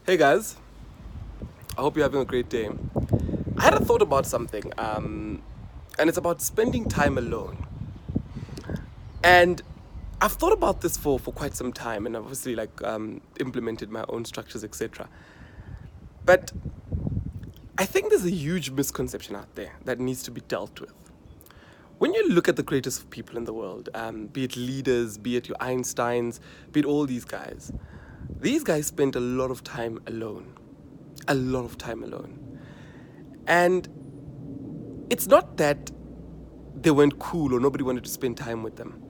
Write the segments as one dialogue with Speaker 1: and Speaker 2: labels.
Speaker 1: Hey guys, I hope you're having a great day. I had a thought about something, and it's about spending time alone. And I've thought about this for quite some time, and obviously implemented my own structures, etc. But I think there's a huge misconception out there that needs to be dealt with. When you look at the greatest of people in the world, be it leaders, be it your Einsteins, be it all these guys spent a lot of time alone. A lot of time alone. And it's not that they weren't cool or nobody wanted to spend time with them.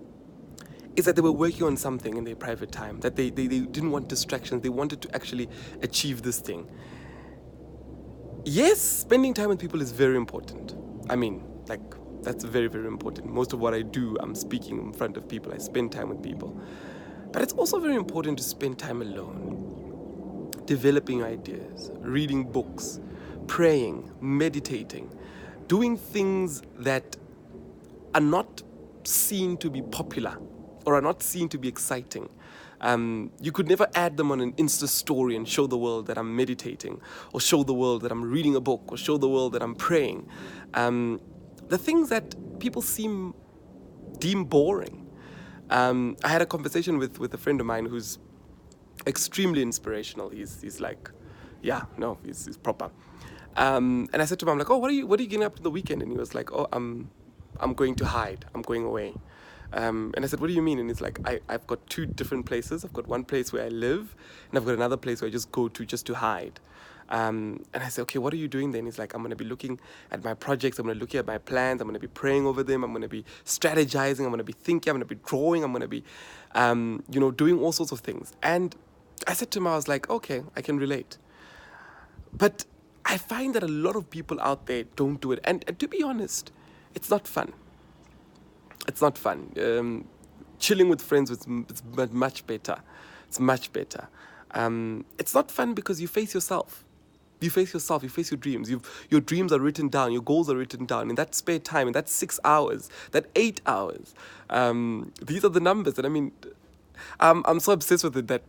Speaker 1: It's that they were working on something in their private time, that they didn't want distractions. They wanted to actually achieve this thing. Yes, spending time with people is very important. I mean, that's very, very important. Most of what I do, I'm speaking in front of people. I spend time with people. But it's also very important to spend time alone, developing ideas, reading books, praying, meditating, doing things that are not seen to be popular or are not seen to be exciting. You could never add them on an Insta story and show the world that I'm meditating, or show the world that I'm reading a book, or show the world that I'm praying. The things that people deem boring. I had a conversation with a friend of mine who's extremely inspirational. He's like, yeah, no, he's proper. And I said to him, I'm like, oh, what are you getting up to the weekend? And he was like, oh, I'm going to hide. I'm going away. And I said, what do you mean? And he's like, I've got two different places. I've got one place where I live, and I've got another place where I just go to just to hide. And I said, okay, what are you doing then? He's like, I'm going to be looking at my projects. I'm going to look at my plans. I'm going to be praying over them. I'm going to be strategizing. I'm going to be thinking. I'm going to be drawing. I'm going to be, doing all sorts of things. And I said to him, I was like, okay, I can relate. But I find that a lot of people out there don't do it. And to be honest, it's not fun. It's not fun. Chilling with friends is much better. It's much better. It's not fun because you face yourself. You face yourself. You face your dreams. Your dreams are written down. Your goals are written down. In that spare time, in that 6 hours, that 8 hours, these are the numbers. And I mean, I'm so obsessed with it that,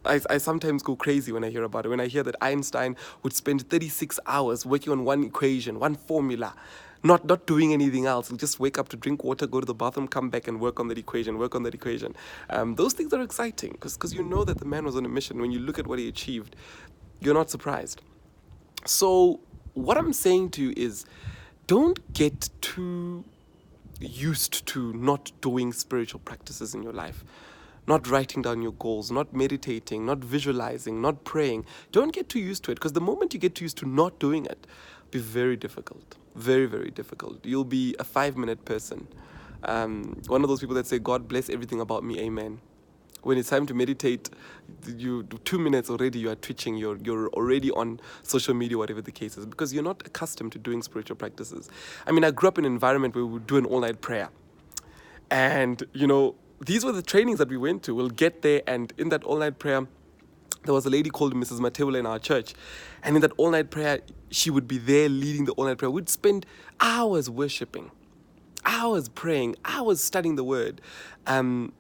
Speaker 1: I sometimes go crazy when I hear about it. When I hear that Einstein would spend 36 hours working on one equation, one formula, not doing anything else. He'll just wake up to drink water, go to the bathroom, come back and work on that equation. Those things are exciting because you know that the man was on a mission. When you look at what he achieved, you're not surprised. So what I'm saying to you is, don't get too used to not doing spiritual practices in your life, not writing down your goals, not meditating, not visualizing, not praying. Don't get too used to it, because the moment you get too used to not doing it, it'll be very difficult. Very, very difficult. You'll be a 5-minute person. One of those people that say, God bless everything about me, amen. When it's time to meditate, you do 2 minutes already, you are twitching, you're already on social media, whatever the case is, because you're not accustomed to doing spiritual practices. I mean, I grew up in an environment where we would do an all-night prayer. And, these were the trainings that we went to. We'll get there, and in that all-night prayer, there was a lady called Mrs. Matebula in our church. And in that all-night prayer, she would be there leading the all-night prayer. We'd spend hours worshiping, hours praying, hours studying the word. And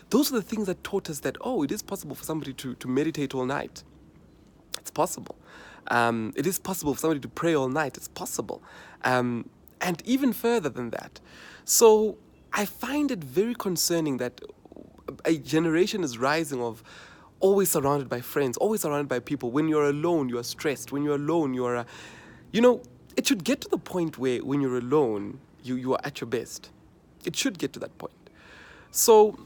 Speaker 1: those are the things that taught us that, it is possible for somebody to meditate all night. It's possible. It is possible for somebody to pray all night. It's possible. And even further than that. So I find it very concerning that a generation is rising of always surrounded by friends, always surrounded by people. When you're alone, you are stressed. When you're alone, it should get to the point where when you're alone, you are at your best. It should get to that point. So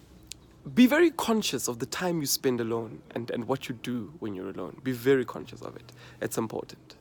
Speaker 1: be very conscious of the time you spend alone and what you do when you're alone. Be very conscious of it. It's important.